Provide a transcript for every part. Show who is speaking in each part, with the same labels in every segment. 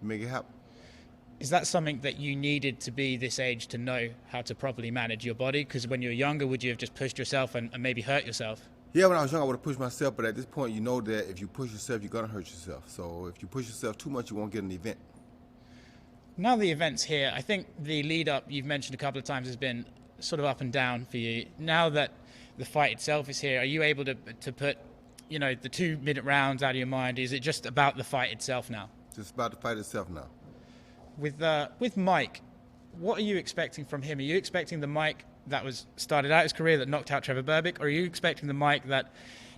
Speaker 1: make it happen.
Speaker 2: Is that something that you needed to be this age to know how to properly manage your body? Because when you were younger, would you have just pushed yourself and maybe hurt yourself?
Speaker 1: Yeah, when I was young, I would have pushed myself, but at this point, you know that if you push yourself, you're gonna hurt yourself. So if you push yourself too much, you won't get an event.
Speaker 2: Now the event's here, I think the lead up you've mentioned a couple of times has been sort of up and down for you. Now that the fight itself is here, are you able to put, the 2 minute rounds out of your mind? Is it just about the fight itself now?
Speaker 1: Just about the fight itself now.
Speaker 2: With Mike, what are you expecting from him? Are you expecting the Mike that was started out his career that knocked out Trevor Berbick, or are you expecting the Mike that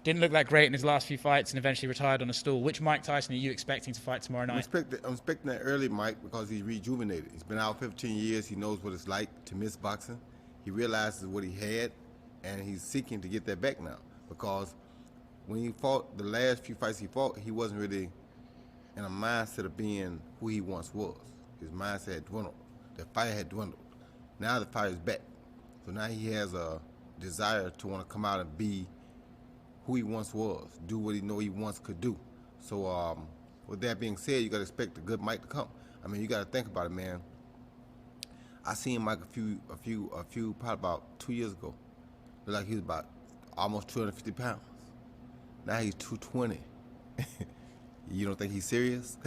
Speaker 2: didn't look that great in his last few fights and eventually retired on a stool? Which Mike Tyson are you expecting to fight tomorrow night?
Speaker 1: I'm expecting that early Mike because he's rejuvenated. He's been out 15 years. He knows what it's like to miss boxing. He realizes what he had, and he's seeking to get that back now. Because when he fought the last few fights he fought, he wasn't really in a mindset of being who he once was. His mindset had dwindled. The fight had dwindled. Now the fight is back. So now he has a desire to want to come out and be who he once was, do what he know he once could do. So with that being said, you got to expect a good Mike to come. I mean, you got to think about it, man. I seen Mike probably about 2 years ago. Looked like he was about almost 250 pounds. Now he's 220. You don't think he's serious?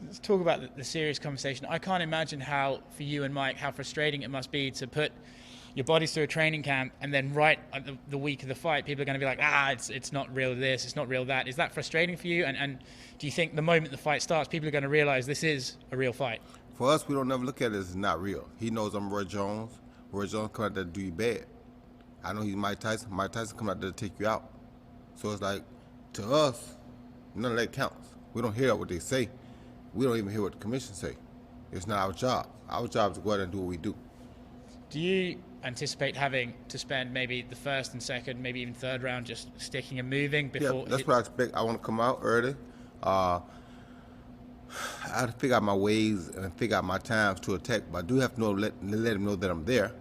Speaker 2: Let's talk about the serious conversation. I can't imagine how, for you and Mike, how frustrating it must be to put your bodies through a training camp and then right at the week of the fight, people are going to be like, it's not real this, it's not real that. Is that frustrating for you? And do you think the moment the fight starts, people are going to realize this is a real fight?
Speaker 1: For us, we don't never look at it as not real. He knows I'm Roy Jones. Roy Jones come out there to do you bad. I know he's Mike Tyson. Mike Tyson come out there to take you out. So it's like, to us, none of that counts. We don't hear what they say. We don't even hear what the commission say. It's not our job. Our job is to go out and do what we do.
Speaker 2: Do you anticipate having to spend maybe the first and second, maybe even third round just sticking and moving before?
Speaker 1: Yeah, that's what I expect. I want to come out early. I have to figure out my ways and figure out my times to attack, but I do have to let him know that I'm there.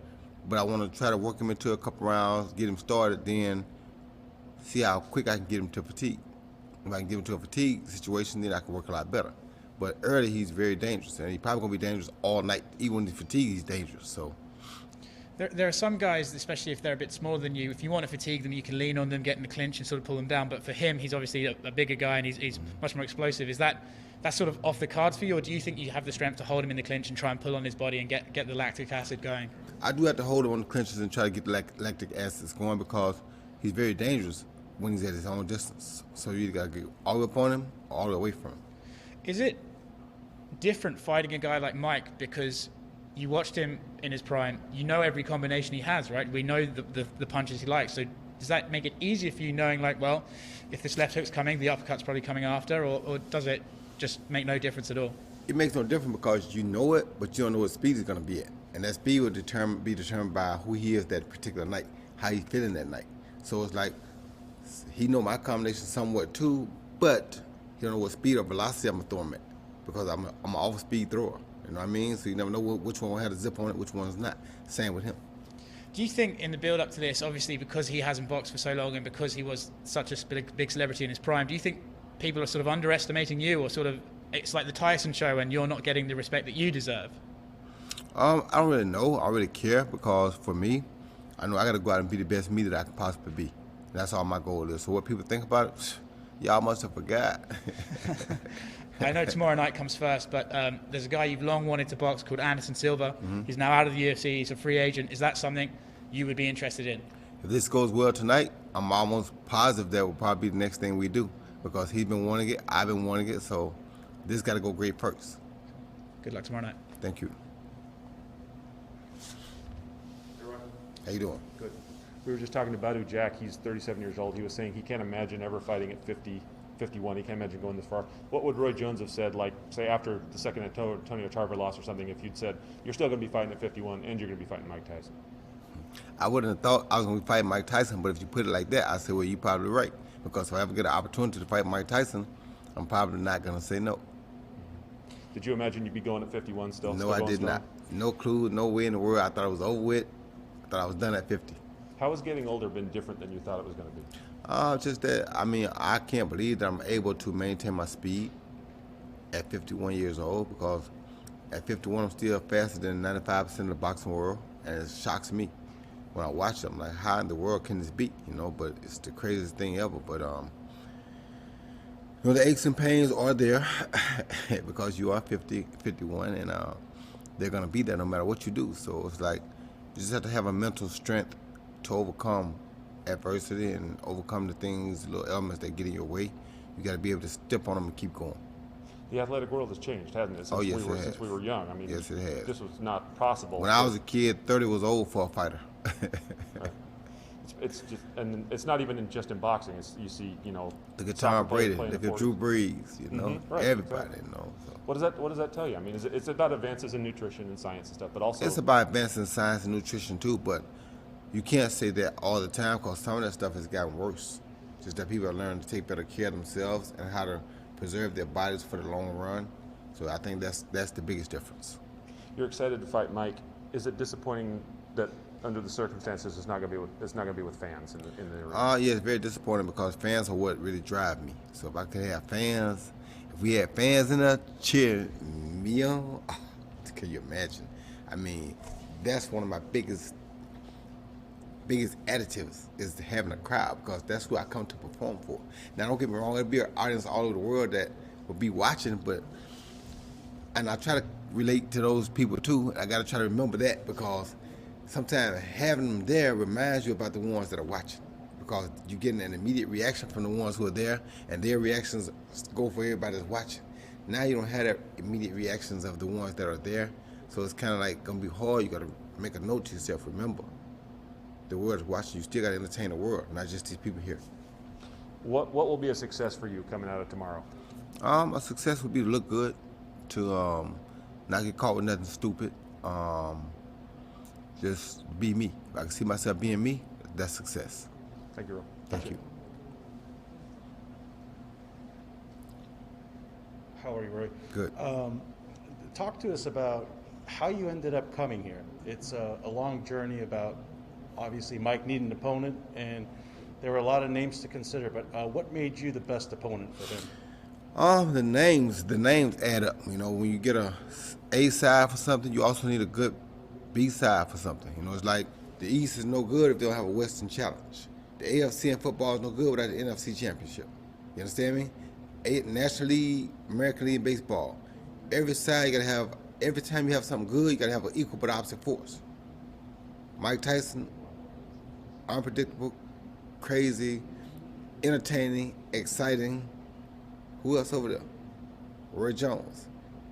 Speaker 1: But I want to try to work him into a couple rounds, get him started, then see how quick I can get him to fatigue. If I can get him to a fatigue situation, then I can work a lot better. But early, he's very dangerous, and he's probably going to be dangerous all night. Even when he's fatigued, he's dangerous. So
Speaker 2: there are some guys, especially if they're a bit smaller than you, if you want to fatigue them, you can lean on them, get in the clinch and sort of pull them down. But for him, he's obviously a bigger guy and he's much more explosive. Is that sort of off the cards for you, or do you think you have the strength to hold him in the clinch and try and pull on his body and get the lactic acid going?
Speaker 1: I do have to hold him on the clinches and try to get the lactic acids going because he's very dangerous when he's at his own distance. So you either got to get all the way up on him or all the way away from him.
Speaker 2: Is it different fighting a guy like Mike because you watched him in his prime, you know every combination he has, right? We know the punches he likes. So does that make it easier for you knowing, like, well, if this left hook's coming, the uppercut's probably coming after, or does it just make no difference at all?
Speaker 1: It makes no difference because you know it, but you don't know what speed he's going to be at. And that speed will be determined by who he is that particular night, how he's feeling that night. So it's like he know my combination somewhat too, but he don't know what speed or velocity I'm going to throw him at because I'm an off-speed thrower. You know what I mean? So you never know which one will have a zip on it, which one's not. Same with him.
Speaker 2: Do you think in the build-up to this, obviously because he hasn't boxed for so long and because he was such a big celebrity in his prime, do you think people are sort of underestimating you, or sort of it's like the Tyson show and you're not getting the respect that you deserve?
Speaker 1: I don't really know. I don't really care because for me, I know I got to go out and be the best me that I can possibly be. And that's all my goal is. So what people think about it, y'all must have forgot.
Speaker 2: I know tomorrow night comes first, but there's a guy you've long wanted to box called Anderson Silva. Mm-hmm. He's now out of the UFC. He's a free agent. Is that something you would be interested in?
Speaker 1: If this goes well tonight, I'm almost positive that will probably be the next thing we do because he's been wanting it, I've been wanting it, so this got to go great first.
Speaker 2: Good luck tomorrow night.
Speaker 1: Thank you. How you doing?
Speaker 3: Good. We were just talking to Badu Jack. He's 37 years old. He was saying he can't imagine ever fighting at 50, 51. He can't imagine going this far. What would Roy Jones have said, like, say, after the second Antonio Tarver loss or something, if you'd said, you're still going to be fighting at 51 and you're going to be fighting Mike Tyson?
Speaker 1: I wouldn't have thought I was going to be fighting Mike Tyson, but if you put it like that, I said, well, you're probably right. Because if I ever get an opportunity to fight Mike Tyson, I'm probably not going to say no.
Speaker 3: Did you imagine you'd be going at 51 still?
Speaker 1: No, I did not. No clue, no way in the world. I thought it was over with. I thought I was done at 50.
Speaker 3: How has getting older been different than you thought it was going to be?
Speaker 1: Just that, I mean, I can't believe that I'm able to maintain my speed. at 51 years old, because at 51 I'm still faster than 95% of the boxing world, and it shocks me when I watch it. I'm like, how in the world can this be? But it's the craziest thing ever. But the aches and pains are there because you are 50, 51, and they're gonna be there no matter what you do. So it's like you just have to have a mental strength to overcome adversity and overcome the things, little elements that get in your way. You got to be able to step on them and keep going.
Speaker 3: The athletic world has changed, hasn't it? Since
Speaker 1: Yes, it has.
Speaker 3: Since we were young. I mean,
Speaker 1: yes, it has.
Speaker 3: This was not possible.
Speaker 1: When I was a kid, 30 was old for a fighter.
Speaker 3: Right. It's just, and it's not even just in boxing. You see,
Speaker 1: Look at Tom Brady. Look at Drew Brees.
Speaker 3: Right,
Speaker 1: everybody.
Speaker 3: Exactly.
Speaker 1: So.
Speaker 3: What does that tell you? I mean, it's about advances in nutrition and science and stuff, but also
Speaker 1: it's about advances in science and nutrition too. But you can't say that all the time, because some of that stuff has gotten worse. Just that people are learning to take better care of themselves and how to preserve their bodies for the long run. So I think that's the biggest difference.
Speaker 3: You're excited to fight Mike. Is it disappointing that under the circumstances it's not going to be with fans in the arena?
Speaker 1: Yeah, it's very disappointing, because fans are what really drive me. So if I could have fans, if we had fans in there cheering me on, can you imagine? I mean, that's one of my biggest additives, is having a crowd, because that's who I come to perform for. Now, don't get me wrong, there'll be an audience all over the world that will be watching, and I try to relate to those people too. I got to try to remember that, because sometimes having them there reminds you about the ones that are watching, because you're getting an immediate reaction from the ones who are there, and their reactions go for everybody that's watching. Now you don't have that immediate reactions of the ones that are there, so it's kind of like going to be hard. You got to make a note to yourself, remember, the world is watching. You still got to entertain the world, not just these people here.
Speaker 3: What will be a success for you coming out of tomorrow?
Speaker 1: A success would be to look good, to not get caught with nothing stupid. Just be me. If I can see myself being me, that's success.
Speaker 3: Thank you, Ro.
Speaker 1: Thank you.
Speaker 4: How are you, Roy?
Speaker 1: Good.
Speaker 4: Talk to us about how you ended up coming here. It's a long journey about, obviously, Mike needed an opponent, and there were a lot of names to consider, but what made you the best opponent for him?
Speaker 1: The names add up. When you get A side for something, you also need a good B side for something. It's like the East is no good if they don't have a Western Challenge. The AFC in football is no good without the NFC Championship. You understand me? National League, American League baseball. Every side you gotta have. Every time you have something good, you gotta have an equal but opposite force. Mike Tyson, unpredictable, crazy, entertaining, exciting. Who else over there? Roy Jones.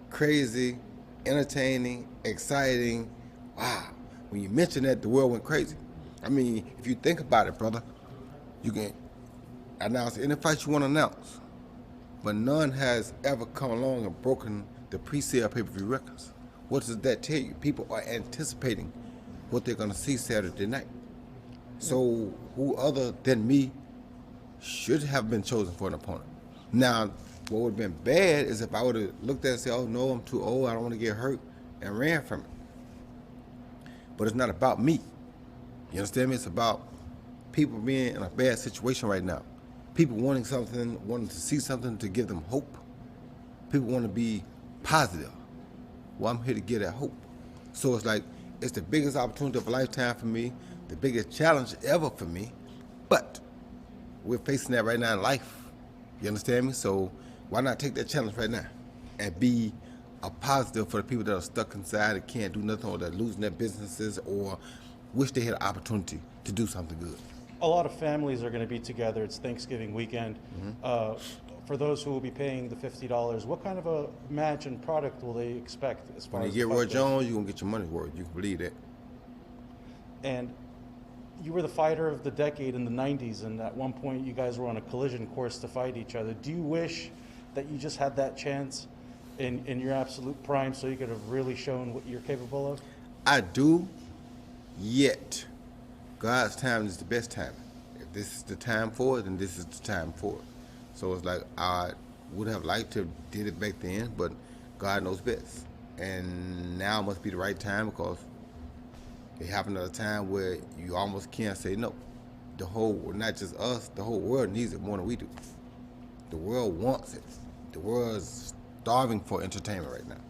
Speaker 1: Crazy, entertaining, exciting. Wow. When you mention that, the world went crazy. I mean, if you think about it, brother, you can announce any fight you want to announce. But none has ever come along and broken the pre-sale pay-per-view records. What does that tell you? People are anticipating what they're going to see Saturday night. So who other than me should have been chosen for an opponent? Now, what would have been bad is if I would have looked at it and said, oh, no, I'm too old, I don't want to get hurt, and ran from it. But it's not about me. You understand me? It's about people being in a bad situation right now. People wanting something, wanting to see something to give them hope. People want to be positive. Well, I'm here to give that hope. So it's like, it's the biggest opportunity of a lifetime for me, the biggest challenge ever for me, but we're facing that right now in life. You understand me? So why not take that challenge right now and be a positive for the people that are stuck inside and can't do nothing, or that are losing their businesses, or wish they had an opportunity to do something good.
Speaker 4: A lot of families are going to be together. It's Thanksgiving weekend. For those who will be paying the $50, what kind of a match and product will they expect as far
Speaker 1: When
Speaker 4: as
Speaker 1: you get
Speaker 4: the
Speaker 1: Roy
Speaker 4: fight goes?
Speaker 1: Jones, you're going to get your money's worth. You can believe that.
Speaker 4: And you were the fighter of the decade in the 90s, and at one point you guys were on a collision course to fight each other. Do you wish that you just had that chance in your absolute prime, so you could have really shown what you're capable of?
Speaker 1: I do, yet God's time is the best time. If this is the time for it, then this is the time for it. So it's like, I would have liked to have did it back then, but God knows best. And now must be the right time, because it happened at a time where you almost can't say no. The whole, not just us, the whole world needs it more than we do. The world wants it. The world's starving for entertainment right now.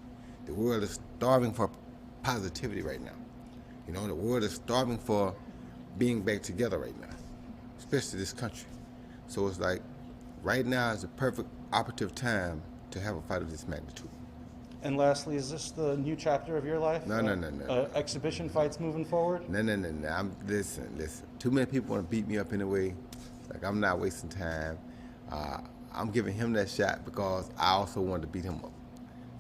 Speaker 1: The world is starving for positivity right now. You know, the world is starving for being back together right now, especially this country. So it's like right now is the perfect operative time to have a fight of this magnitude.
Speaker 4: And lastly, is this the new chapter of your life?
Speaker 1: No.
Speaker 4: Exhibition fights moving forward?
Speaker 1: No. Listen. Too many people want to beat me up anyway. Like, I'm not wasting time. I'm giving him that shot because I also wanted to beat him up.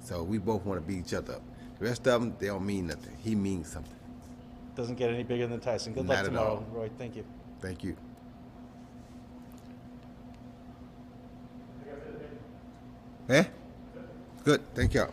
Speaker 1: So we both want to beat each other up. The rest of them, they don't mean nothing. He means something.
Speaker 4: Doesn't get any bigger than Tyson. Good luck
Speaker 1: Not at
Speaker 4: tomorrow,
Speaker 1: all.
Speaker 4: Roy. Thank you.
Speaker 1: Thank you. Eh? Good. Thank y'all.